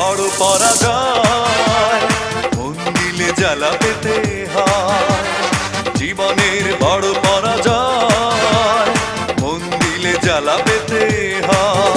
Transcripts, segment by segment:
বড় পরাজয়, মন দিলে জ্বালা পেতে হয়। জীবনের বড় পরাজয়, মন দিলে জ্বালা পেতে হয়।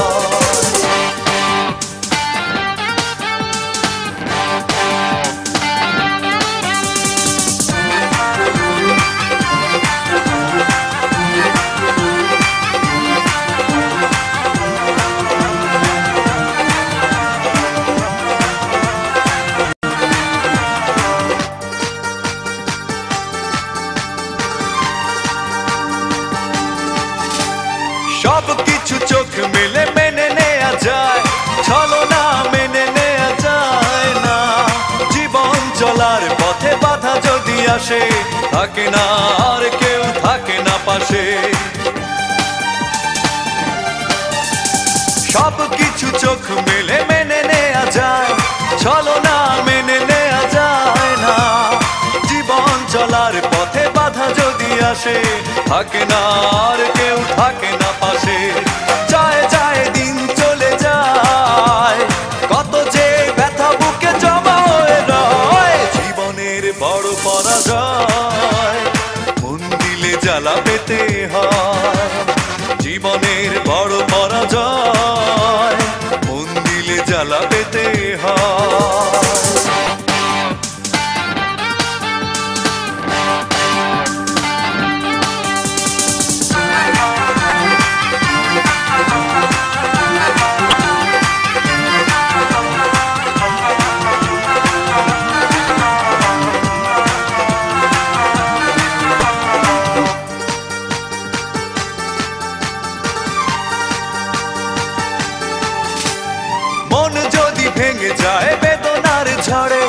সব কিছু চোখ মেলে মেনে নেয়া যায়, ছলনা মেনে নেয়া যায় না। জীবন চলার পথে বাধা যদি আসে, থাকে না আর কেউ থাকে না পাশে। সব কিছু চোখ মেলে মেনে নেয়া যায়, ছলনা মেনে নেয়া যায় না। জীবন চলার পথে বাধা যদি আসে, থাকে না আর কেউ থাকে না পাশে। যায় যায় দিন চলে যায়, কত যে ব্যথা বুকে জমা হয়ে রয়। জীবনের বড় পরাজয়, মন দিলে জ্বালা পেতে হয়। জীবনের বড় পরাজয়, মন দিলে জ্বালা পেতে হয়। মন যদি ভেঙে যায় বেদনার ঝড়ে,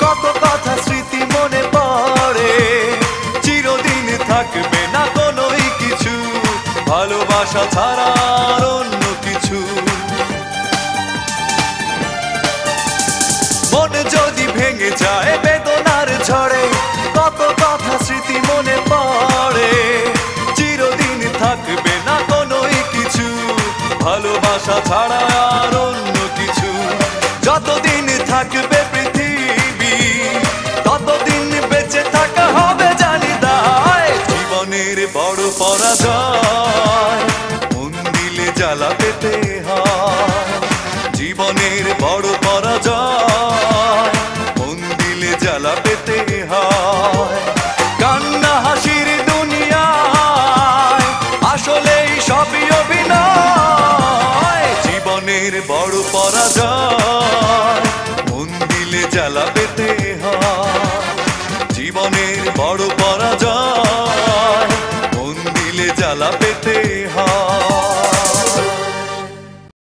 কত কথা স্মৃতি মনে পড়ে। চিরদিন থাকবে না কোনোই কিছু, ভালোবাসা ছাড়া আর অন্য কিছু। মন যদি ভেঙে যায় বেদনার ঝড়ে, কত কথা স্মৃতি মনে পড়ে। চিরদিন থাকবে না কোনোই কিছু, ভালোবাসা ছাড়া আর অন্য কিছু। যতদিন থাকবে পৃথিবী, ততদিন বেঁচে থাকা হবে জানি দায়। জীবনের বড় পরাজয়, মন দিলে জ্বালা পেতে হয়। জীবনের বড় পরাজয়, মন দিলে জ্বালা পেতে হয়। কান্না হাসির দুনিয়ায় আসলেই সবই অভিনয়। জীবনের বড় পরাজয়, মন দিলে জ্বালা পেতে হয়। জীবনের বড় পরাজয়, মন দিলে জ্বালা পেতে হয়।